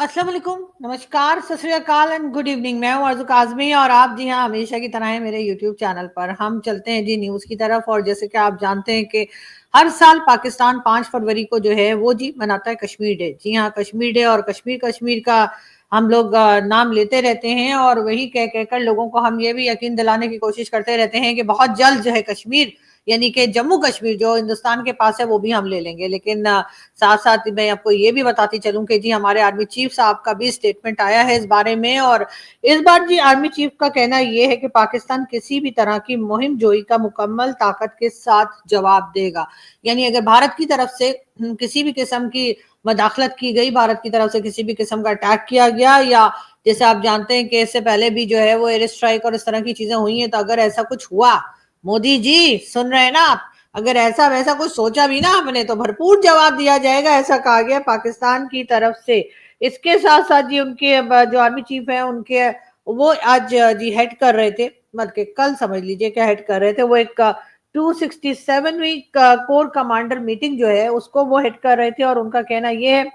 अस्सलाम वालेकुम, नमस्कार, सत श्री अकाल एंड गुड इवनिंग। मैं हूँ अर्ज़ू काज़मी और आप जी हाँ हमेशा की तरह हैं मेरे यूट्यूब चैनल पर। हम चलते हैं जी न्यूज़ की तरफ। और जैसे कि आप जानते हैं कि हर साल पाकिस्तान 5 फरवरी को जो है वो जी मनाता है कश्मीर डे। जी हाँ, कश्मीर डे और कश्मीर कश्मीर का हम लोग नाम लेते रहते हैं और वही कह कहकर लोगों को हम ये भी यकीन दिलाने की कोशिश करते रहते हैं कि बहुत जल्द जो है कश्मीर यानी कि जम्मू कश्मीर जो हिंदुस्तान के पास है वो भी हम ले लेंगे। लेकिन साथ साथ मैं आपको ये भी बताती चलूं कि जी हमारे आर्मी चीफ साहब का भी स्टेटमेंट आया है इस बारे में। और इस बार जी आर्मी चीफ का कहना ये है कि पाकिस्तान किसी भी तरह की मुहिम जोई का मुकम्मल ताकत के साथ जवाब देगा। यानी अगर भारत की तरफ से किसी भी किस्म की मदाखलत की गई, भारत की तरफ से किसी भी किस्म का अटैक किया गया, या जैसे आप जानते हैं कि इससे पहले भी जो है वो एयर स्ट्राइक और इस तरह की चीजें हुई हैं, तो अगर ऐसा कुछ हुआ, मोदी जी सुन रहे हैं ना आप, अगर ऐसा वैसा कुछ सोचा भी ना आपने तो भरपूर जवाब दिया जाएगा, ऐसा कहा गया पाकिस्तान की तरफ से। इसके साथ साथ जी उनके जो आर्मी चीफ है उनके वो आज जी हेड कर रहे थे, मतलब कल समझ लीजिए क्या हेड कर रहे थे, वो एक 267वीं कोर कमांडर मीटिंग जो है उसको वो हेड कर रहे थे। और उनका कहना ये है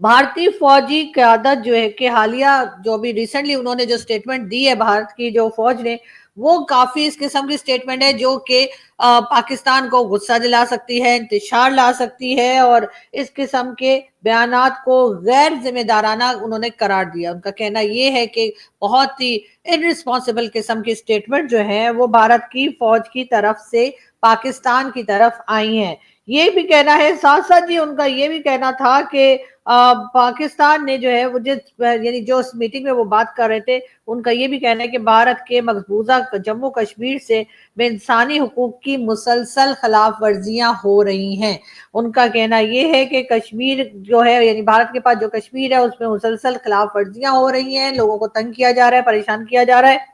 भारतीय फौजी क्यादत जो है कि हालिया जो भी रिसेंटली उन्होंने जो स्टेटमेंट दी है भारत की जो फौज ने, वो काफी इस किस्म की स्टेटमेंट है जो कि पाकिस्तान को गुस्सा दिला सकती है, इंतशार ला सकती है, और इस किस्म के बयानात को गैर जिम्मेदाराना उन्होंने करार दिया। उनका कहना ये है कि बहुत ही इररिस्पॉन्सिबल किस्म की स्टेटमेंट जो है वो भारत की फौज की तरफ से पाकिस्तान की तरफ आई है। ये भी कहना है, साथ साथ जी उनका ये भी कहना था कि पाकिस्तान ने जो है वो जिस यानी जो उस मीटिंग में वो बात कर रहे थे, उनका ये भी कहना है कि भारत के मकबूजा जम्मू कश्मीर से इंसानी हुकूक की मुसलसल खिलाफ वर्जियां हो रही हैं। उनका कहना ये है कि कश्मीर जो है यानी भारत के पास जो कश्मीर है उसमें मुसलसल खिलाफ वर्जियां हो रही हैं, लोगों को तंग किया जा रहा है, परेशान किया जा रहा है,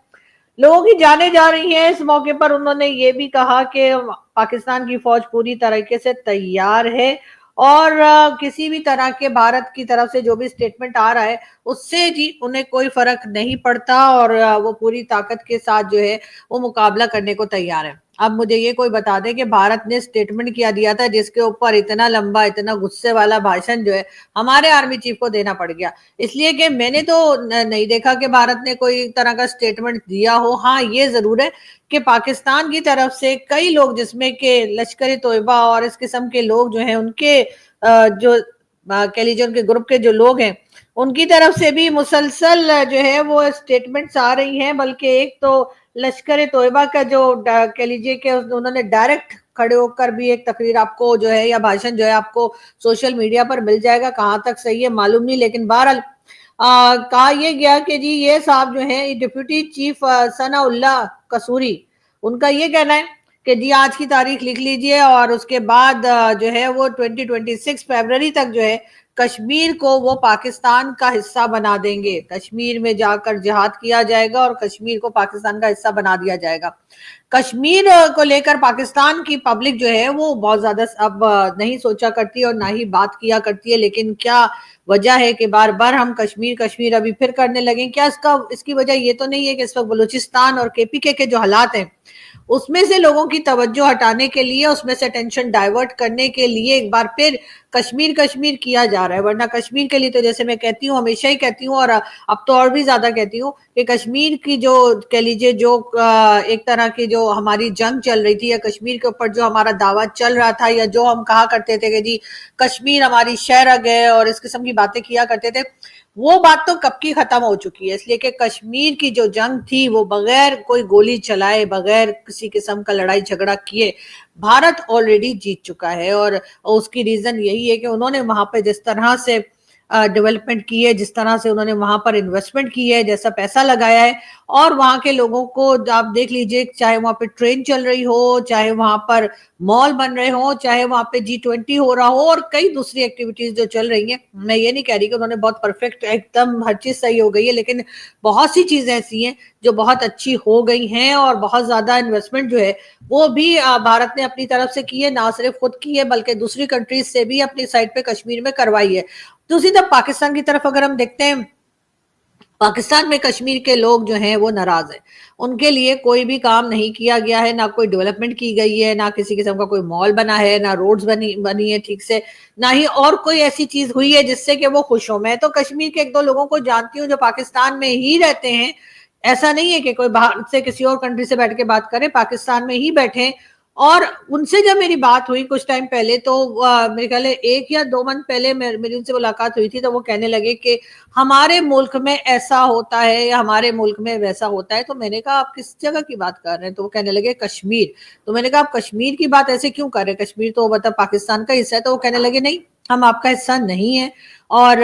लोगों की जाने जा रही हैं। इस मौके पर उन्होंने ये भी कहा कि पाकिस्तान की फौज पूरी तरीके से तैयार है और किसी भी तरह के भारत की तरफ से जो भी स्टेटमेंट आ रहा है उससे जी उन्हें कोई फर्क नहीं पड़ता, और वो पूरी ताकत के साथ जो है वो मुकाबला करने को तैयार है। अब मुझे ये कोई बता दे कि भारत ने स्टेटमेंट किया दिया था जिसके ऊपर इतना लंबा इतना गुस्से वाला भाषण जो है हमारे आर्मी चीफ को देना पड़ गया, इसलिए कि मैंने तो नहीं देखा कि भारत ने कोई तरह का स्टेटमेंट दिया हो। हाँ, ये जरूर है कि पाकिस्तान की तरफ से कई लोग जिसमें के लश्कर तोयबा और इस किस्म के लोग जो हैं उनके जो कह लीजिए उनके ग्रुप के जो लोग हैं उनकी तरफ से भी मुसलसल जो है वो स्टेटमेंट्स आ रही हैं। बल्कि एक तो लश्कर तोयबा का जो कह लीजिए कि उन्होंने डायरेक्ट खड़े होकर भी एक तकरीर आपको जो है या भाषण जो है आपको सोशल मीडिया पर मिल जाएगा, कहाँ तक सही है मालूम नहीं, लेकिन बहरहाल कहा यह गया कि जी ये साहब जो है डिप्यूटी चीफ सनाउल्लाह कसूरी, उनका ये कहना है कि जी आज की तारीख लिख लीजिए और उसके बाद जो है वो 2026 फरवरी तक जो है कश्मीर को वो पाकिस्तान का हिस्सा बना देंगे, कश्मीर में जाकर जिहाद किया जाएगा और कश्मीर को पाकिस्तान का हिस्सा बना दिया जाएगा। कश्मीर को लेकर पाकिस्तान की पब्लिक जो है वो बहुत ज्यादा अब नहीं सोचा करती और ना ही बात किया करती है, लेकिन क्या वजह है कि बार बार हम कश्मीर कश्मीर अभी फिर करने लगे? क्या इसकी वजह ये तो नहीं है कि इस वक्त बलूचिस्तान और केपीके के जो हालात हैं उसमें से लोगों की तवज्जो हटाने के लिए, उसमें से टेंशन डाइवर्ट करने के लिए एक बार फिर कश्मीर कश्मीर किया जा रहा है? वरना कश्मीर के लिए तो जैसे मैं कहती हूँ, हमेशा ही कहती हूँ और अब तो और भी ज्यादा कहती हूँ कि कश्मीर की जो कह लीजिए जो एक तरह की जो हमारी जंग चल रही थी या कश्मीर के ऊपर जो हमारा दावा चल रहा था या जो हम कहा करते थे कि जी कश्मीर हमारी शहरग है और इस किस्म की बातें किया करते थे, वो बात तो कब की खत्म हो चुकी है। इसलिए कि कश्मीर की जो जंग थी वो बगैर कोई गोली चलाए, बगैर किसी किस्म का लड़ाई झगड़ा किए भारत ऑलरेडी जीत चुका है। और उसकी रीजन यही है कि उन्होंने वहां पे जिस तरह से डेवलपमेंट की है, जिस तरह से उन्होंने वहां पर इन्वेस्टमेंट की है, जैसा पैसा लगाया है, और वहां के लोगों को आप देख लीजिए, चाहे वहां पे ट्रेन चल रही हो, चाहे वहां पर मॉल बन रहे हो, चाहे वहां पे G20 हो रहा हो और कई दूसरी एक्टिविटीज जो चल रही हैं। मैं ये नहीं कह रही कि उन्होंने बहुत परफेक्ट एकदम हर चीज सही हो गई है, लेकिन बहुत सी चीजें ऐसी हैं जो बहुत अच्छी हो गई हैं और बहुत ज्यादा इन्वेस्टमेंट जो है वो भी भारत ने अपनी तरफ से की है, ना सिर्फ खुद की है बल्कि दूसरी कंट्रीज से भी अपनी साइड पे कश्मीर में करवाई है। दूसरी तरफ पाकिस्तान की तरफ अगर हम देखते हैं پاکستان میں کشمیر کے لوگ جو ہیں وہ ناراض ہیں، ان کے لیے کوئی بھی کام نہیں کیا گیا ہے، نہ کوئی ڈیولپمنٹ کی گئی ہے، نہ کسی قسم کا کوئی مال بنا ہے، نہ روڈز بنی ہے ٹھیک سے، نہ ہی اور کوئی ایسی چیز ہوئی ہے جس سے کہ وہ خوش ہوں۔ میں تو کشمیر کے ایک دو لوگوں کو جانتی ہوں جو پاکستان میں ہی رہتے ہیں، ایسا نہیں ہے کہ کوئی باہر سے کسی اور کنٹری سے بیٹھ کے بات کرے، پاکستان میں ہی بیٹھے، اور ان سے جب میری بات ہوئی کچھ ٹائم پہلے تو میرے خیال ہے 1 یا 2 منتھ پہلے میری ان سے ملاقات ہوئی تھی، تو وہ کہنے لگے کہ ہمارے ملک میں ایسا ہوتا ہے یا ہمارے ملک میں ویسا ہوتا ہے۔ تو میں نے کہا آپ کس جگہ کی بات کر رہے ہیں؟ تو وہ کہنے لگے کشمیر۔ تو میں نے کہا آپ کشمیر کی بات ایسے کیوں کر رہے ہیں؟ کشمیر تو مطلب پاکستان کا حصہ ہے۔ تو وہ کہنے لگے نہیں، ہم آپ کا حصہ نہیں ہے، اور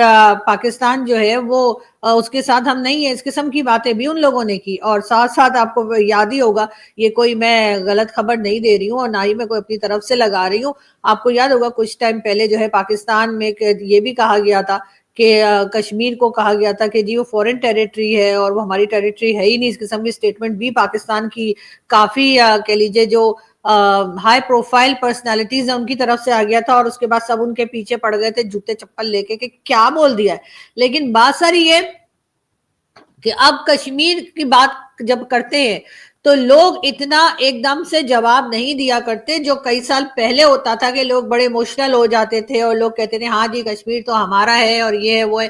پاکستان جو ہے وہ اس کے ساتھ ہم نہیں ہے۔ اس قسم کی باتیں بھی ان لوگوں نے کی، اور ساتھ ساتھ آپ کو یاد ہی ہوگا، یہ کوئی میں غلط خبر نہیں دے رہی ہوں اور نہ ہی میں کوئی اپنی طرف سے لگا رہی ہوں، آپ کو یاد ہوگا کچھ ٹائم پہلے جو ہے پاکستان میں یہ بھی کہا گیا تھا کہ کشمیر کو کہا گیا تھا کہ جی وہ فورن ٹیریٹری ہے اور وہ ہماری ٹیریٹری ہے ہی نہیں۔ اس قسم کی سٹیٹمنٹ بھی پاکستان کی کافی کہہ لیجیے جو ہائی پروفائل پرسنالٹیز ہیں ان کی طرف سے آ گیا تھا، اور اس کے بعد سب ان کے پیچھے پڑ گئے تھے جوتے چپل لے کے کہ کیا بول دیا ہے۔ لیکن بات ساری یہ کہ اب کشمیر کی بات جب کرتے ہیں تو لوگ اتنا ایک دم سے جواب نہیں دیا کرتے، جو کئی سال پہلے ہوتا تھا کہ لوگ بڑے ایموشنل ہو جاتے تھے اور لوگ کہتے تھے ہاں جی کشمیر تو ہمارا ہے اور یہ ہے وہ ہے۔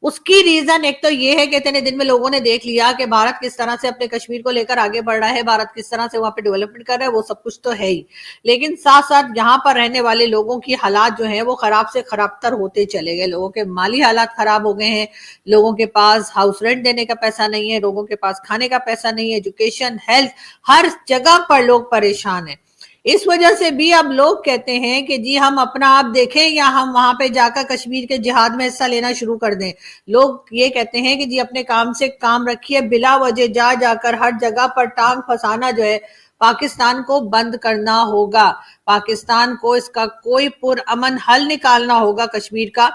اس کی ریزن ایک تو یہ ہے کہ اتنے دن میں لوگوں نے دیکھ لیا کہ بھارت کس طرح سے اپنے کشمیر کو لے کر آگے بڑھ رہا ہے، بھارت کس طرح سے وہاں پہ ڈیولپمنٹ کر رہا ہے، وہ سب کچھ تو ہے ہی، لیکن ساتھ ساتھ یہاں پر رہنے والے لوگوں کی حالات جو ہیں وہ خراب سے خراب تر ہوتے چلے گئے۔ لوگوں کے مالی حالات خراب ہو گئے ہیں، لوگوں کے پاس ہاؤس رینٹ دینے کا پیسہ نہیں ہے، لوگوں کے پاس کھانے کا پیسہ نہیں ہے، ایجوکیشن، ہیلتھ، ہر جگہ پر لوگ پریشان ہیں۔ اس وجہ سے بھی اب لوگ کہتے ہیں کہ جی ہم اپنا آپ دیکھیں یا ہم وہاں پہ جا کر کشمیر کے جہاد میں حصہ لینا شروع کر دیں۔ لوگ یہ کہتے ہیں کہ جی اپنے کام سے کام رکھیے، بلا وجہ جا کر ہر جگہ پر ٹانگ پھنسانا جو ہے پاکستان کو بند کرنا ہوگا، پاکستان کو اس کا کوئی پرامن حل نکالنا ہوگا کشمیر کا،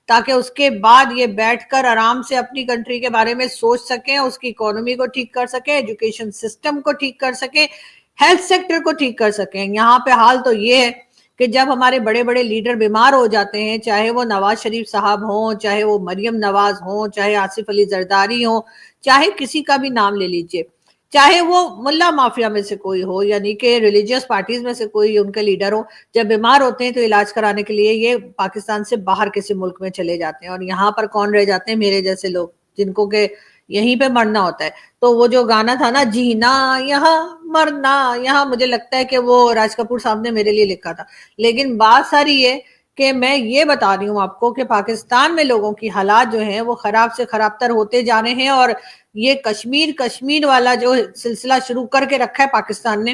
تاکہ اس کے بعد یہ بیٹھ کر آرام سے اپنی کنٹری کے بارے میں سوچ سکیں، اس کی اکانومی کو ٹھیک کر سکیں، ایجوکیشن سسٹم کو ٹھیک کر سکیں، ہیلتھ سیکٹر کو ٹھیک کر سکیں۔ یہاں پہ حال تو یہ ہے کہ جب ہمارے بڑے بڑے لیڈر بیمار ہو جاتے ہیں، چاہے وہ نواز شریف صاحب ہوں، چاہے وہ مریم نواز ہوں، چاہے آصف علی زرداری ہوں، چاہے کسی کا بھی نام لے لیجئے، چاہے وہ ملا مافیا میں سے کوئی ہو، یعنی کہ ریلیجیس پارٹیز میں سے کوئی ان کے لیڈر ہو، جب بیمار ہوتے ہیں تو علاج کرانے کے لیے یہ پاکستان سے باہر کسی ملک میں چلے جاتے ہیں، اور یہاں پر کون رہ جاتے ہیں؟ میرے جیسے لوگ، جن کو کہ یہیں پہ مرنا ہوتا ہے۔ تو وہ جو گانا تھا نا، جینا یہاں مرنا یہاں، مجھے لگتا ہے کہ وہ راج کپور صاحب نے میرے لیے لکھا تھا۔ لیکن بات ساری یہ کہ میں یہ بتا رہی ہوں آپ کو کہ پاکستان میں لوگوں کی حالات جو ہیں وہ خراب سے خراب تر ہوتے جا رہے ہیں، اور یہ کشمیر والا جو سلسلہ شروع کر کے رکھا ہے پاکستان نے،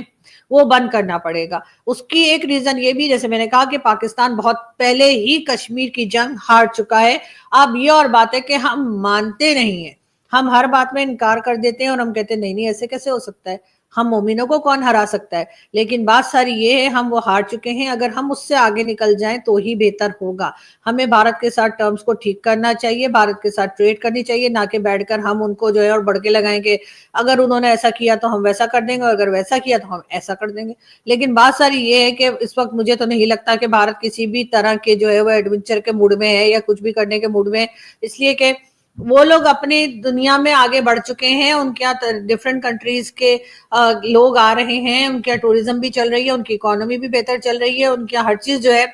وہ بند کرنا پڑے گا۔ اس کی ایک ریزن یہ بھی، جیسے میں نے کہا، کہ پاکستان بہت پہلے ہی کشمیر کی جنگ ہار چکا ہے۔ اب یہ اور بات ہے کہ ہم مانتے نہیں ہیں، ہم ہر بات میں انکار کر دیتے ہیں اور ہم کہتے ہیں نہیں نہیں ایسے کیسے ہو سکتا ہے، ہم مومنوں کو کون ہرا سکتا ہے۔ لیکن بات ساری یہ ہے ہم وہ ہار چکے ہیں، اگر ہم اس سے آگے نکل جائیں تو ہی بہتر ہوگا۔ ہمیں بھارت کے ساتھ ٹرمز کو ٹھیک کرنا چاہیے، بھارت کے ساتھ ٹریڈ کرنی چاہیے، نہ کہ بیٹھ کر ہم ان کو جو ہے اور بڑکے لگائیں کہ اگر انہوں نے ایسا کیا تو ہم ویسا کر دیں گے، اور اگر ویسا کیا تو ہم ایسا کر دیں گے۔ لیکن بات ساری یہ ہے کہ اس وقت مجھے تو نہیں لگتا کہ بھارت کسی بھی طرح کے جو ہے وہ ایڈونچر کے موڈ میں ہے یا کچھ بھی کرنے کے موڈ میں ہے، اس لیے کہ وہ لوگ اپنی دنیا میں آگے بڑھ چکے ہیں، ان کے یہاں ڈفرینٹ کنٹریز کے لوگ آ رہے ہیں، ان کے یہاں ٹوریزم بھی چل رہی ہے، ان کی اکانومی بھی بہتر چل رہی ہے، ان کے یہاں ہر چیز جو ہے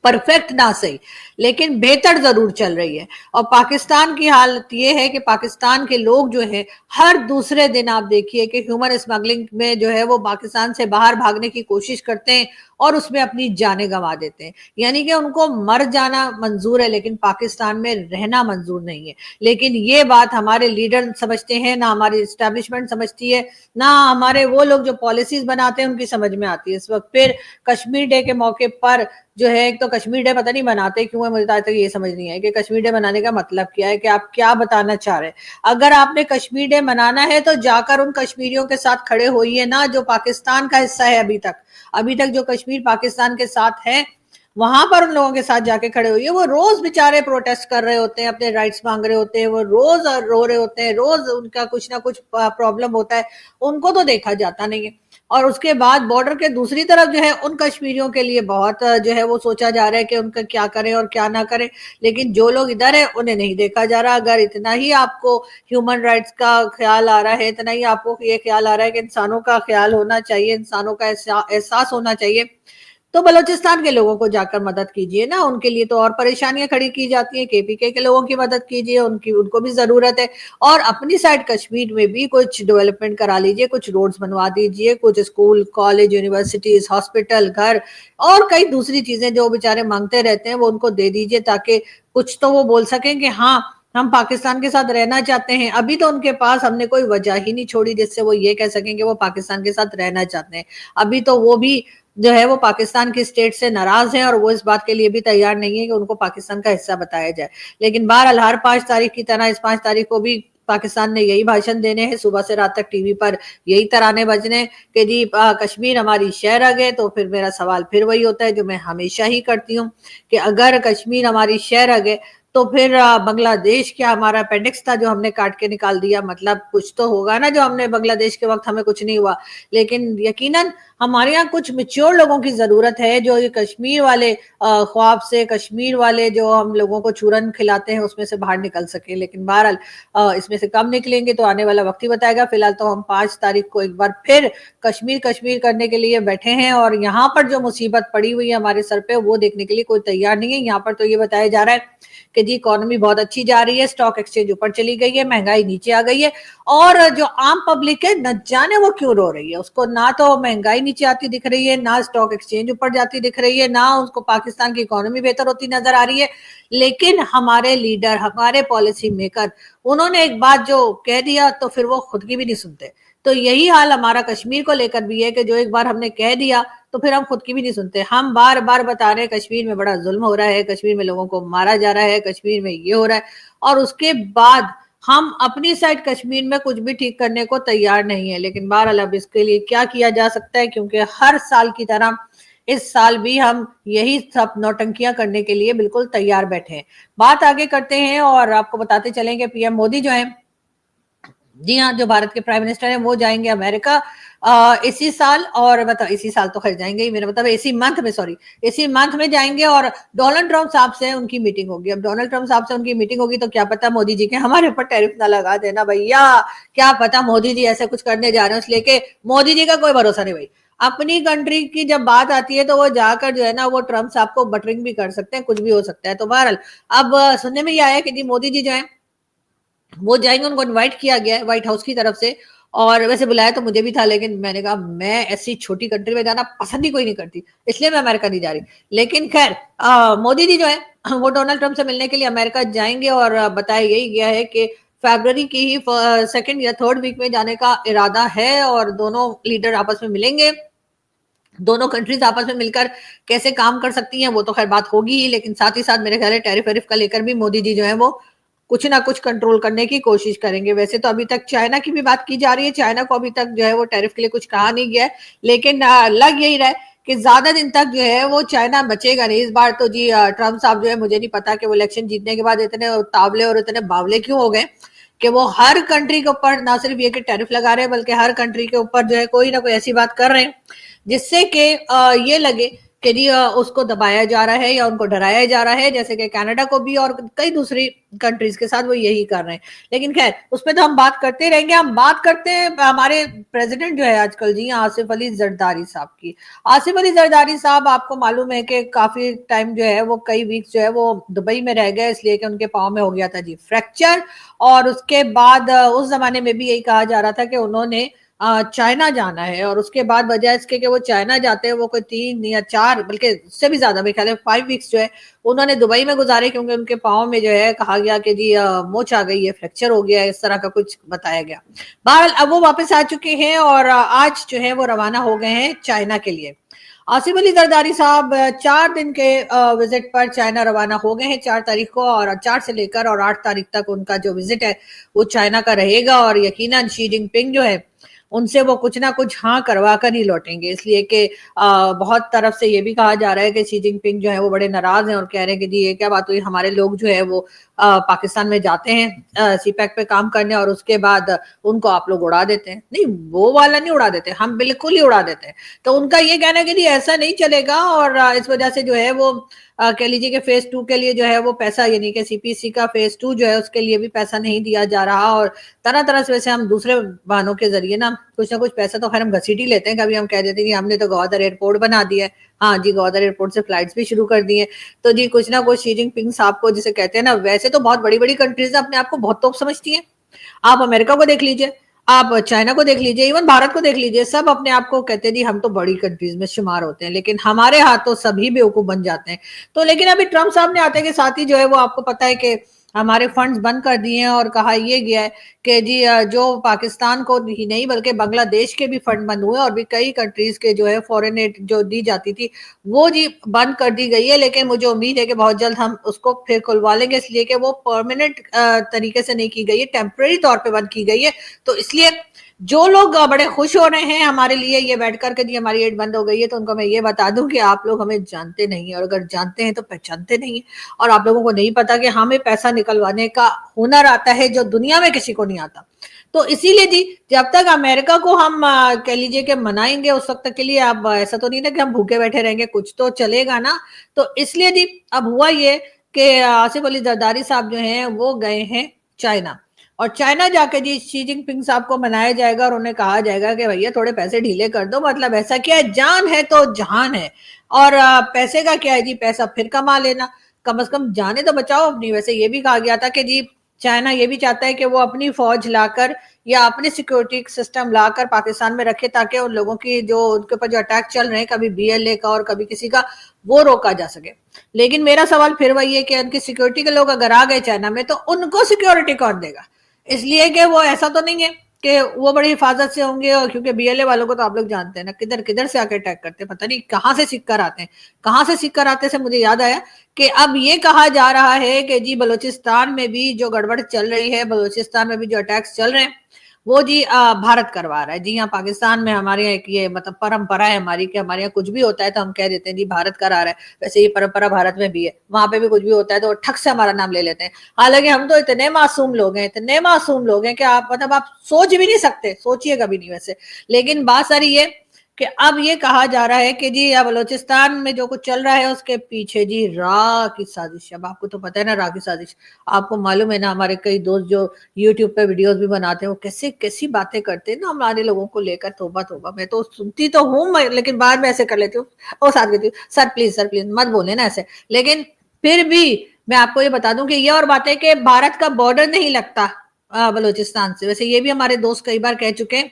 پرفیکٹ نہ صحیح لیکن بہتر ضرور چل رہی ہے۔ اور پاکستان کی حالت یہ ہے کہ پاکستان کے لوگ جو ہیں ہر دوسرے دن آپ دیکھیے کہ ہیومن اسمگلنگ میں جو ہے وہ پاکستان سے باہر بھاگنے کی کوشش کرتے ہیں اور اس میں اپنی جانیں گنوا دیتے ہیں، یعنی کہ ان کو مر جانا منظور ہے لیکن پاکستان میں رہنا منظور نہیں ہے۔ لیکن یہ بات ہمارے لیڈر سمجھتے ہیں، نہ ہماری اسٹیبلشمنٹ سمجھتی ہے، نہ ہمارے وہ لوگ جو پالیسیز بناتے ہیں ان کی سمجھ میں آتی ہے۔ اس وقت پھر کشمیر ڈے کے موقع پر جو ہے، ایک تو کشمیر ڈے پتہ نہیں مناتے کیوں ہے، مجھے آج تک یہ سمجھ نہیں ہے کہ کشمیر ڈے منانے کا مطلب کیا ہے، کہ آپ کیا بتانا چاہ رہے ہیں۔ اگر آپ نے کشمیر ڈے منانا ہے تو جا کر ان کشمیریوں کے ساتھ کھڑے ہوئیے نا جو پاکستان کا حصہ ہے، ابھی تک جو کشمیر پاکستان کے ساتھ ہے وہاں پر ان لوگوں کے ساتھ جا کے کھڑے ہوئیے۔ وہ روز بیچارے پروٹیسٹ کر رہے ہوتے ہیں، اپنے رائٹس مانگ رہے ہوتے ہیں، وہ روز رو رہے ہوتے ہیں، روز ان کا کچھ نہ کچھ پرابلم ہوتا ہے، ان کو تو دیکھا جاتا نہیں ہے۔ اور اس کے بعد بارڈر کے دوسری طرف جو ہے ان کشمیریوں کے لیے بہت جو ہے وہ سوچا جا رہا ہے کہ ان کا کیا کریں اور کیا نہ کریں، لیکن جو لوگ ادھر ہیں انہیں نہیں دیکھا جا رہا۔ اگر اتنا ہی آپ کو ہیومن رائٹس کا خیال آ رہا ہے، اتنا ہی آپ کو یہ خیال آ رہا ہے کہ انسانوں کا خیال ہونا چاہیے، انسانوں کا احساس ہونا چاہیے، تو بلوچستان کے لوگوں کو جا کر مدد کیجئے نا، ان کے لیے تو اور پریشانیاں کھڑی کی جاتی ہیں، KPK کے لوگوں کی مدد کیجئے، ان کو بھی ضرورت ہے، اور اپنی سائڈ کشمیر میں بھی کچھ ڈیولپمنٹ کرا لیجئے، کچھ روڈز بنوا دیجئے، کچھ اسکول، کالج، یونیورسٹیز، ہاسپٹل، گھر اور کئی دوسری چیزیں جو بیچارے مانگتے رہتے ہیں وہ ان کو دے دیجئے، تاکہ کچھ تو وہ بول سکیں کہ ہاں ہم پاکستان کے ساتھ رہنا چاہتے ہیں۔ ابھی تو ان کے پاس ہم نے کوئی وجہ ہی نہیں چھوڑی جس سے وہ یہ کہہ سکیں کہ وہ پاکستان کے ساتھ رہنا چاہتے ہیں۔ ابھی تو وہ بھی جو ہے وہ پاکستان کی اسٹیٹ سے ناراض ہیں، اور وہ اس بات کے لیے بھی تیار نہیں ہے کہ ان کو پاکستان کا حصہ بتایا جائے۔ لیکن بہرحال ہر 5 تاریخ کی طرح اس 5 تاریخ کو بھی پاکستان نے یہی بھاشن دینے ہیں، صبح سے رات تک ٹی وی پر یہی ترانے بجنے کہ جی کشمیر ہماری شہ رگ ہے۔ تو پھر میرا سوال پھر وہی ہوتا ہے جو میں ہمیشہ ہی کرتی ہوں کہ اگر کشمیر ہماری شہ رگ ہے تو پھر بنگلہ دیش کیا ہمارا اپینڈکس تھا جو ہم نے کاٹ کے نکال دیا؟ مطلب کچھ تو ہوگا نا، جو ہم نے بنگلہ دیش کے وقت ہمیں کچھ نہیں ہوا، لیکن یقیناً ہمارے یہاں کچھ میچور لوگوں کی ضرورت ہے جو یہ کشمیر والے خواب سے، کشمیر والے جو ہم لوگوں کو چورن کھلاتے ہیں اس میں سے باہر نکل سکیں۔ لیکن بہرحال اس میں سے کم نکلیں گے تو آنے والا وقت ہی بتائے گا۔ فی الحال تو ہم 5 تاریخ کو ایک بار پھر کشمیر کشمیر کرنے کے لیے بیٹھے ہیں، اور یہاں پر جو مصیبت پڑی ہوئی ہے ہمارے سر پہ وہ دیکھنے کے لیے کوئی تیار نہیں ہے۔ یہاں پر تو یہ بتایا جا رہا ہے کہ جی اکانومی بہت اچھی جا رہی ہے، اسٹاک ایکسچینج اوپر چلی گئی ہے، مہنگائی نیچے آ گئی ہے، اور جو عام پبلک ہے نہ جانے وہ کیوں رو رہی ہے، اس کو نہ تو مہنگائی نیچے آتی دکھ رہی ہے، نہ اسٹاک ایکسچینج اوپر جاتی دکھ رہی ہے، نہ اس کو پاکستان کی اکانومی بہتر ہوتی نظر آ رہی ہے۔ لیکن ہمارے لیڈر، ہمارے پالیسی میکر، انہوں نے ایک بات جو کہہ دیا تو پھر وہ خود کی بھی نہیں سنتے۔ تو یہی حال ہمارا کشمیر کو لے کر بھی ہے کہ جو ایک بار ہم نے کہہ دیا تو پھر ہم خود کی بھی نہیں سنتے۔ ہم بار بار بتا رہے ہیں کشمیر میں بڑا ظلم ہو رہا ہے، کشمیر میں لوگوں کو مارا جا رہا ہے، کشمیر میں یہ ہو رہا ہے، اور اس کے بعد ہم اپنی سائڈ کشمیر میں کچھ بھی ٹھیک کرنے کو تیار نہیں ہے۔ لیکن بہرحال اب اس کے لیے کیا کیا جا سکتا ہے، کیونکہ ہر سال کی طرح اس سال بھی ہم یہی سب نوٹنکیاں کرنے کے لیے بالکل تیار بیٹھے ہیں۔ بات آگے کرتے ہیں اور آپ کو بتاتے چلیں کہ PM مودی جو ہیں، جی ہاں، جو بھارت کے پرائم منسٹر ہیں وہ جائیں گے امریکہ اسی سال، اور مطلب اسی سال تو خیر جائیں گے ہی، میرا مطلب اسی منتھ میں جائیں گے، اور ڈونلڈ ٹرمپ صاحب سے ان کی میٹنگ ہوگی۔ اب ڈونلڈ ٹرمپ صاحب سے ان کی میٹنگ ہوگی تو کیا پتا مودی جی کے ہمارے اوپر ٹیرف نہ لگا دینا بھیا، کیا پتا مودی جی ایسے کچھ کرنے جا رہے ہیں، اس لیے کہ مودی جی کا کوئی بھروسہ نہیں بھائی۔ اپنی کنٹری کی جب بات آتی ہے تو وہ جا کر جو ہے نا وہ ٹرمپ صاحب کو بٹرنگ بھی کر سکتے ہیں، کچھ بھی ہو سکتا ہے۔ تو بہرحال اب سننے میں یہ آیا کہ جی مودی جی جو ہیں وہ جائیں گے، ان کو انوائٹ کیا گیا ہے وائٹ ہاؤس کی طرف سے، اور ویسے بلایا تو مجھے بھی تھا، لیکن میں نے کہا میں ایسی چھوٹی کنٹری میں جانا پسند ہی کوئی نہیں کرتی، اس لیے میں امریکہ نہیں جا رہی۔ لیکن خیر مودی جی جو ہے وہ ڈونلڈ ٹرمپ سے ملنے کے لیے امریکہ جائیں گے، اور بتایا یہی گیا ہے کہ فیبرری کی ہی 2nd یا 3rd ویک میں جانے کا ارادہ ہے، اور دونوں لیڈر آپس میں ملیں گے۔ دونوں کنٹریز آپس میں مل کر کیسے کام کر سکتی ہیں وہ تو خیر بات ہوگی ہی، لیکن ساتھ ہی ساتھ میرے خیال ہے ٹیرف ویرف کا لے کر بھی مودی جی جو ہیں وہ کچھ نہ کچھ کنٹرول کرنے کی کوشش کریں گے۔ ویسے تو ابھی تک چائنا کی بھی بات کی جا رہی ہے، چائنا کو ابھی تک جو ہے وہ ٹیرف کے لیے کچھ کہا نہیں گیا ہے، لیکن لگ یہی رہا ہے کہ زیادہ دن تک جو ہے وہ چائنا بچے گا نہیں۔ اس بار تو جی ٹرمپ صاحب جو ہے مجھے نہیں پتا کہ وہ الیکشن جیتنے کے بعد اتنے تاولے اور اتنے باولے کیوں ہو گئے کہ وہ ہر کنٹری کے اوپر نہ صرف یہ کہ ٹیرف لگا رہے ہیں بلکہ ہر کنٹری کے اوپر جو ہے کوئی نہ کوئی ایسی بات کر رہے ہیں جس سے کہ یہ لگے کہ جی اس کو دبایا جا رہا ہے یا ان کو ڈرایا جا رہا ہے، جیسے کہ کینیڈا کو بھی اور کئی دوسری کنٹریز کے ساتھ وہ یہی کر رہے ہیں۔ لیکن خیر اس پہ تو ہم بات کرتے رہیں گے۔ ہم بات کرتے ہیں ہمارے پریزیڈنٹ جو ہے آج کل جی آصف علی زرداری صاحب کی۔ آصف علی زرداری صاحب آپ کو معلوم ہے کہ کافی ٹائم جو ہے وہ کئی ویکس جو ہے وہ دبئی میں رہ گئے، اس لیے کہ ان کے پاؤں میں ہو گیا تھا جی فریکچر، اور اس کے بعد اس زمانے میں بھی یہی کہا جا رہا تھا کہ انہوں نے چائنا جانا ہے، اور اس کے بعد بجائے اس کے کہ وہ چائنا جاتے ہیں وہ کوئی 3 یا 4 بلکہ اس سے بھی زیادہ میرے خیال ہے 5 ویکس جو ہے انہوں نے دبئی میں گزارے، کیونکہ ان کے پاؤں میں جو ہے کہا گیا کہ جی موچ آ گئی ہے، فریکچر ہو گیا ہے، اس طرح کا کچھ بتایا گیا۔ بہرحال اب وہ واپس آ چکے ہیں اور آج جو ہے وہ روانہ ہو گئے ہیں چائنا کے لیے۔ آصف علی زرداری صاحب 4 دن کے وزٹ پر چائنا روانہ ہو گئے ہیں 4 تاریخ کو، اور 4 سے لے کر اور 8 تاریخ تک ان کا جو وزٹ ہے وہ چائنا کا رہے گا، اور یقیناً شی جن پنگ جو ہے उनसे वो कुछ ना कुछ हाँ करवा कर ही लौटेंगे। इसलिए कि बहुत तरफ से ये भी कहा जा रहा है कि शी जिनपिंग जो है वो बड़े नाराज हैं और कह रहे हैं कि जी ये क्या बात हुई, हमारे लोग जो है वो पाकिस्तान में जाते हैं सीपैक पे काम करने और उसके बाद उनको आप लोग उड़ा देते हैं। नहीं, वो वाला नहीं उड़ा देते, हम बिल्कुल ही उड़ा देते हैं। तो उनका ये कहना है कि जी ऐसा नहीं चलेगा और इस वजह से जो है वो कह लीजिए कि फेज 2 के लिए जो है वो पैसा, यानी कि सीपीसी का फेज 2 जो है उसके लिए भी पैसा नहीं दिया जा रहा। और तरह तरह से वैसे हम दूसरे बहानों के जरिए ना कुछ पैसा तो खैर हम घसीट ही लेते हैं। कभी हम कह देते हैं कि हमने तो गवादर एयरपोर्ट बना दिया है, हाँ जी गवादर एयरपोर्ट से फ्लाइट्स भी शुरू कर दी है। तो जी कुछ ना कुछ शी जिनपिंग साहब को जिसे कहते हैं ना, वैसे तो बहुत बड़ी बड़ी कंट्रीज अपने आप को बहुत तोप समझती हैं। आप अमेरिका को देख लीजिए, आप चाइना को देख लीजिए, इवन भारत को देख लीजिए, सब अपने आप को कहते हैं जी हम तो बड़ी कंट्रीज में शुमार होते हैं, लेकिन हमारे हाथों सभी बेवकूफ बन जाते हैं। तो लेकिन अभी ट्रम्प साहब ने आते के साथ ही जो है वो आपको पता है कि हमारे फंड्स बंद कर दिए हैं और कहा ये गया है कि जी जो पाकिस्तान को ही नहीं बल्कि बांग्लादेश के भी फंड बंद हुए और भी कई कंट्रीज के जो है फॉरेन एड जो दी जाती थी वो जी बंद कर दी गई है। लेकिन मुझे उम्मीद है कि बहुत जल्द हम उसको फिर खुलवा लेंगे, इसलिए कि वो परमानेंट तरीके से नहीं की गई है, टेम्पररी तौर पे बंद की गई है। तो इसलिए जो लोग बड़े खुश हो रहे हैं हमारे लिए ये बैठ कर के जी हमारी एड बंद हो गई है, तो उनको मैं ये बता दूं कि आप लोग हमें जानते नहीं, और अगर जानते हैं तो पहचानते नहीं है। और आप लोगों को नहीं पता कि हमें पैसा निकलवाने का हुनर आता है जो दुनिया में किसी को नहीं आता। तो इसीलिए जी जब तक अमेरिका को हम कह लीजिए कि मनाएंगे उस वक्त के लिए, अब ऐसा तो नहीं ना कि हम भूखे बैठे रहेंगे, कुछ तो चलेगा ना। तो इसलिए जी अब हुआ ये कि आसिफ अली जरदारी साहब जो हैं वो गए हैं चाइना, और चाइना जाके जी शी जिनपिंग साहब को मनाया जाएगा और उन्हें कहा जाएगा कि भैया थोड़े पैसे ढीले कर दो, मतलब ऐसा क्या है, जान है तो जहान है। और पैसे का क्या है जी, पैसा फिर कमा लेना, कम से कम जाने तो बचाओ अपनी। वैसे ये भी कहा गया था कि जी चाइना ये भी चाहता है कि वो अपनी फौज लाकर या अपने सिक्योरिटी सिस्टम लाकर पाकिस्तान में रखे ताकि उन लोगों की जो उनके ऊपर जो अटैक चल रहे हैं कभी बीएलए का और कभी किसी का, वो रोका जा सके। लेकिन मेरा सवाल फिर वही है कि उनकी सिक्योरिटी के लोग अगर आ गए चाइना में तो उनको सिक्योरिटी कौन देगा? इसलिए कि वो ऐसा तो नहीं है कि वो बड़ी हिफाजत से होंगे, और क्योंकि बीएलए वालों को तो आप लोग जानते हैं ना किधर किधर से आके अटैक करते हैं, पता नहीं कहाँ से सीख कर आते हैं। कहाँ से सीख कर आते से मुझे याद आया कि अब ये कहा जा रहा है कि जी बलूचिस्तान में भी जो गड़बड़ चल रही है, बलूचिस्तान में भी जो अटैक्स चल रहे हैं वो जी भारत करवा रहा है। जी हाँ, पाकिस्तान में हमारे यहाँ एक ये मतलब परंपरा है हमारी कि हमारे यहाँ कुछ भी होता है तो हम कह देते हैं जी भारत करा रहा है। वैसे ये परंपरा भारत में भी है, वहां पे भी कुछ भी होता है तो ठक से हमारा नाम ले लेते हैं। हालांकि हम तो इतने मासूम लोग हैं, इतने मासूम लोग हैं कि आप मतलब आप सोच भी नहीं सकते, सोचिए कभी नहीं वैसे। लेकिन बात सारी ये कि अब ये कहा जा रहा है कि जी अब बलोचिस्तान में जो कुछ चल रहा है उसके पीछे जी रा की साजिश। अब आपको तो पता है ना रा की साजिश, आपको मालूम है ना, हमारे कई दोस्त जो यूट्यूब पे वीडियोस भी बनाते हैं वो कैसे कैसी बातें करते हैं ना हमारे लोगों को लेकर। तोबा तोबा, मैं तो सुनती तो हूँ लेकिन बाद में ऐसे कर लेती हूँ और साथ कहती हूँ सर प्लीज मत बोले ना ऐसे। लेकिन फिर भी मैं आपको ये बता दूं कि ये और बात है कि भारत का बॉर्डर नहीं लगता बलोचिस्तान से। वैसे ये भी हमारे दोस्त कई बार कह चुके हैं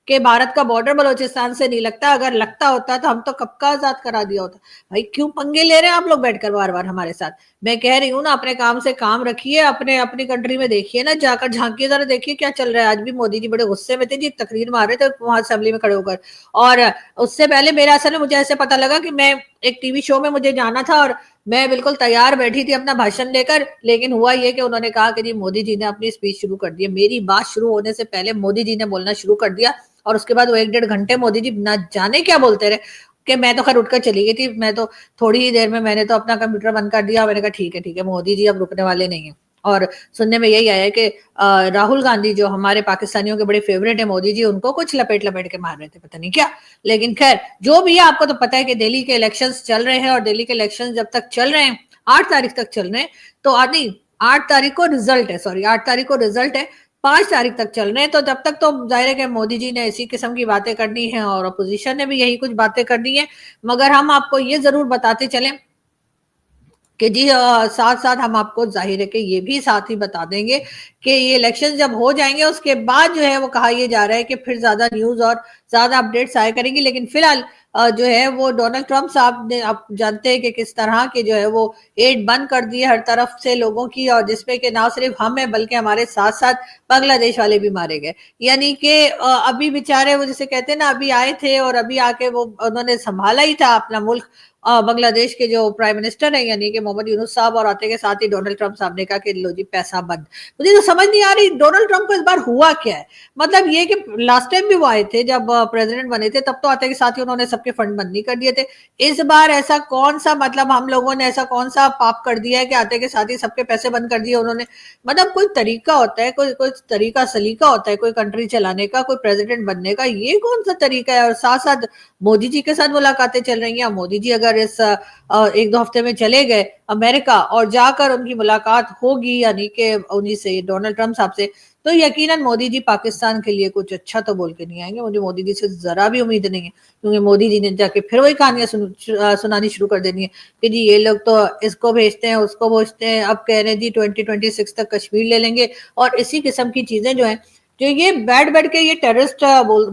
कि भारत का बॉर्डर बलोचिस्तान से नहीं लगता, अगर लगता होता तो हम तो कब का आजाद करा दिया होता। भाई क्यों पंगे ले रहे हैं आप लोग बैठकर बार बार हमारे साथ? मैं कह रही हूँ ना अपने काम से काम रखिए, अपने अपनी कंट्री में देखिए ना, जाकर झांकिए जरा, देखिए क्या चल रहा है। आज भी मोदी जी बड़े गुस्से में थे जी, तकरीर मार रहे थे वहां असेंबली में खड़े होकर। और उससे पहले मेरा असल में मुझे ऐसे पता लगा कि मैं एक टीवी शो में मुझे जाना था और मैं बिल्कुल तैयार बैठी थी अपना भाषण लेकर, लेकिन हुआ ये कि उन्होंने कहा कि जी मोदी जी ने अपनी स्पीच शुरू कर दी। मेरी बात शुरू होने से पहले मोदी जी ने बोलना शुरू कर दिया और उसके बाद वो 1-1.5 घंटे मोदी जी ना जाने क्या बोलते रहे कि मैं तो खैर उठकर चली गई थी। मैं तो थोड़ी ही देर में मैंने तो अपना कंप्यूटर बंद कर दिया, मैंने कहा ठीक है मोदी जी अब रुकने वाले नहीं है। और सुनने में यही आया है कि राहुल गांधी जो हमारे पाकिस्तानियों के बड़े फेवरेट है मोदी जी, उनको कुछ लपेट लपेट के मार रहे थे पता नहीं क्या। लेकिन खैर जो भी है, आपको तो पता है कि दिल्ली के इलेक्शंस चल रहे हैं और दिल्ली के इलेक्शंस जब तक चल रहे हैं 8 तारीख तक चल रहे हैं, तो आदि 8 तारीख को रिजल्ट है, सॉरी 8 तारीख को रिजल्ट है, 5 तारीख तक चल रहे हैं। तो जब तक तो जाहिर है कि मोदी जी ने इसी किस्म की बातें करनी है और अपोजिशन ने भी यही कुछ बातें करनी है। मगर हम आपको ये जरूर बताते चलें कि जी साथ साथ हम आपको जाहिर है कि ये भी साथ ही बता देंगे कि ये इलेक्शन जब हो जाएंगे उसके बाद जो है वो कहा यह जा रहा है कि फिर ज्यादा न्यूज और ज्यादा अपडेट्स आया करेंगी। लेकिन फिलहाल जो है वो डोनाल्ड ट्रंप साहब ने, आप जानते हैं कि किस तरह की जो है वो एड बंद कर दी है हर तरफ से लोगों की, और जिसमें कि ना सिर्फ हम है बल्कि हमारे साथ साथ बांग्लादेश वाले भी मारे गए। यानी कि अभी बेचारे वो जिसे कहते हैं ना, अभी आए थे और अभी आके वो उन्होंने संभाला ही था अपना मुल्क, बांग्लादेश के जो प्राइम मिनिस्टर हैं यानी कि मोहम्मद यूनुस साहब, और आते के साथ ही डोनाल्ड ट्रंप साहब ने कहा कि लो जी पैसा बंद। मुझे तो समझ नहीं आ रही डोनाल्ड ट्रंप को इस बार हुआ क्या है। मतलब ये कि लास्ट टाइम भी वो आए थे जब प्रेसिडेंट बने थे, तब तो आते के साथ ही उन्होंने सबके फंड बंद नहीं कर दिए थे। इस बार ऐसा कौन सा, मतलब हम लोगों ने ऐसा कौन सा पाप कर दिया है कि आते के साथ ही सबके पैसे बंद कर दिए उन्होंने। मतलब कोई तरीका होता है, कोई कोई तरीका सलीका होता है कोई कंट्री चलाने का, कोई प्रेसिडेंट बनने का, ये कौन सा तरीका है। और साथ साथ मोदी जी के साथ मुलाकातें चल रही हैं। मोदी जी अगर इस 1-2 हफ्ते में चले गए अमेरिका और जाकर उनकी मुलाकात होगी यानी कि उन्हीं से, डोनाल्ड ट्रंप साहब से, तो यकीनन मोदी जी पाकिस्तान के लिए कुछ अच्छा तो बोल के नहीं आएंगे। मुझे मोदी जी से जरा भी उम्मीद नहीं है, क्योंकि मोदी जी ने जाके फिर वही कहानियां सुनानी शुरू कर देनी है कि जी ये लोग तो इसको भेजते हैं उसको भेजते हैं, अब कह रहे हैं जी 2026 तक कश्मीर ले लेंगे। और इसी किस्म की चीजें जो है, जो ये बैठ बैठ के ये टेररिस्ट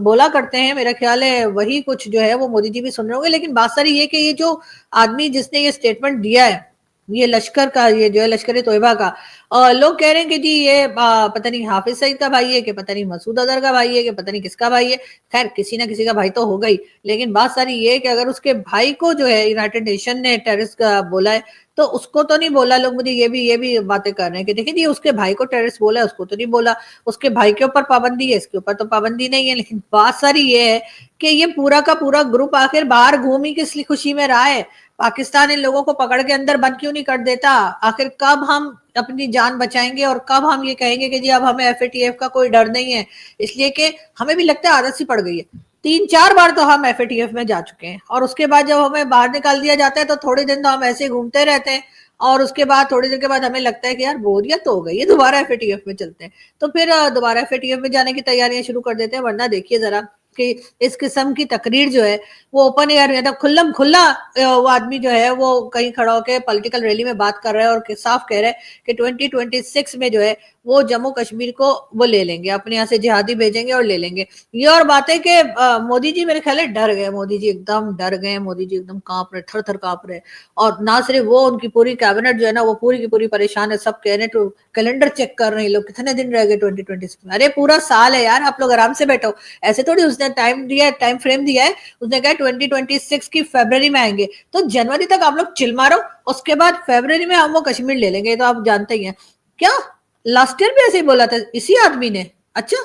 बोला करते हैं, मेरा ख्याल है वही कुछ जो है वो मोदी जी भी सुन रहे होंगे। लेकिन बात सारी ये कि ये जो आदमी जिसने ये स्टेटमेंट दिया है, ये लश्कर का, ये जो है लश्कर तोयबा का, लोग कह रहे हैं कि जी ये पता नहीं हाफिज सईद का भाई है कि पता नहीं मसूद अजहर का भाई है कि पता नहीं किसका भाई है। खैर किसी ना किसी का भाई तो होगा ही। लेकिन बात सारी ये है कि अगर उसके भाई को जो है यूनाइटेड नेशन ने टेररिस्ट का बोला है, तो उसको तो नहीं बोला। लोग मुझे ये भी बातें कर रहे हैं कि देखिए जी उसके भाई को टेररिस्ट बोला है, उसको तो नहीं बोला। उसके भाई के ऊपर पाबंदी है, इसके ऊपर तो पाबंदी नहीं है। लेकिन बात सारी ये है कि ये पूरा का पूरा ग्रुप आखिर बाहर घूम ही किस खुशी में रहा है। पाकिस्तान इन लोगों को पकड़ के अंदर बंद क्यों नहीं कर देता। आखिर कब हम अपनी जान बचाएंगे और कब हम ये कहेंगे कि जी अब हमें एफएटीएफ का कोई डर नहीं है। इसलिए कि हमें भी लगता है आदत सी पड़ गई है। 3-4 बार तो हम एफएटीएफ में जा चुके हैं, और उसके बाद जब हमें बाहर निकाल दिया जाता है तो थोड़े दिन तो हम ऐसे घूमते रहते हैं, और उसके बाद थोड़ी देर के बाद हमें लगता है कि यार बोरियत तो हो गई है, दोबारा एफएटीएफ में चलते हैं। तो फिर दोबारा एफएटीएफ में जाने की तैयारियां शुरू कर देते हैं। वरना देखिए जरा कि इस किस्म की तकरीर जो है वो ओपन एयर में, मतलब खुल्लम खुल्ला वो आदमी जो है वो कहीं खड़ा होकर पॉलिटिकल रैली में बात कर रहा है और साफ कह रहा है कि 2026 में जो है वो जम्मू कश्मीर को वो ले लेंगे, अपने यहाँ से जिहादी भेजेंगे और ले लेंगे। ये और बातें कि मोदी जी मेरे ख्याल डर गए, मोदी जी एकदम डर गए, मोदी जी एकदम कांप रहे, थर थर कांप रहे। और ना सिर्फ वो, उनकी पूरी कैबिनेट जो है ना वो पूरी की पूरी परेशान है। सब कह रहे हैं कैलेंडर चेक कर रहे हैं लोग, कितने दिन रह गए 2026 में। अरे पूरा साल है यार, आप लोग आराम से बैठो। ऐसे थोड़ी उसने टाइम दिया, टाइम फ्रेम दिया है। उसने कहा 2026 की फरवरी में आएंगे, तो जनवरी तक आप लोग चिल मारो, उसके बाद फरवरी में हम वो कश्मीर ले लेंगे। तो आप जानते ही हैं क्या, लास्ट ईयर भी ऐसे ही बोला था इसी आदमी ने। अच्छा,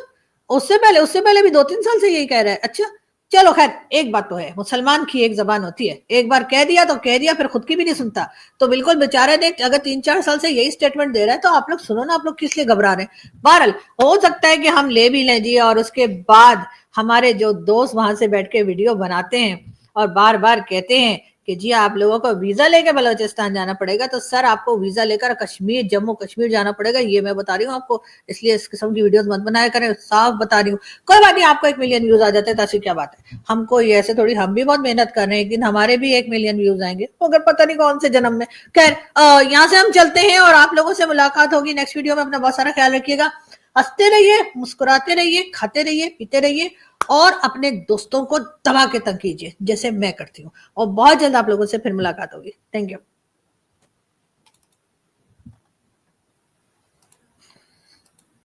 उससे पहले भी 2-3 साल से यही कह रहा है। अच्छा चलो खैर, एक बात तो है, मुसलमान की एक जबान होती है, एक बार कह दिया तो कह दिया, फिर खुद की भी नहीं सुनता। तो बिल्कुल बेचारे ने अगर 3-4 साल से यही स्टेटमेंट दे रहा है तो आप लोग सुनो ना, आप लोग किस लिए घबरा रहे हैं। बहरहाल हो सकता है कि हम ले भी लें जी, और उसके बाद हमारे जो दोस्त वहां से बैठ के वीडियो बनाते हैं और बार बार कहते हैं कि जी आप लोगों को वीजा लेकर बलोचिस्तान जाना पड़ेगा, तो सर आपको वीजा लेकर कश्मीर, जम्मू कश्मीर जाना पड़ेगा, ये मैं बता रही हूँ आपको। इसलिए इस किस्म की वीडियोस मत बनाया करें, साफ बता रही हूँ। कोई बात नहीं, आपको 1 मिलियन व्यूज आ जाते हैं तो क्या बात है। हमको ये ऐसे थोड़ी, हम भी बहुत मेहनत कर रहे हैं, एक दिन हमारे भी 1 मिलियन व्यूज आएंगे, अगर पता नहीं कौन से जन्म में। खैर यहाँ से हम चलते हैं और आप लोगों से मुलाकात होगी नेक्स्ट वीडियो में। अपना बहुत सारा ख्याल रखिएगा, हंसते रहिए, मुस्कुराते रहिए, खाते रहिए, पीते रहिए, और अपने दोस्तों को दबा के तंग कीजिए जैसे मैं करती हूँ। और बहुत जल्द आप लोगों से फिर मुलाकात होगी। Thank you.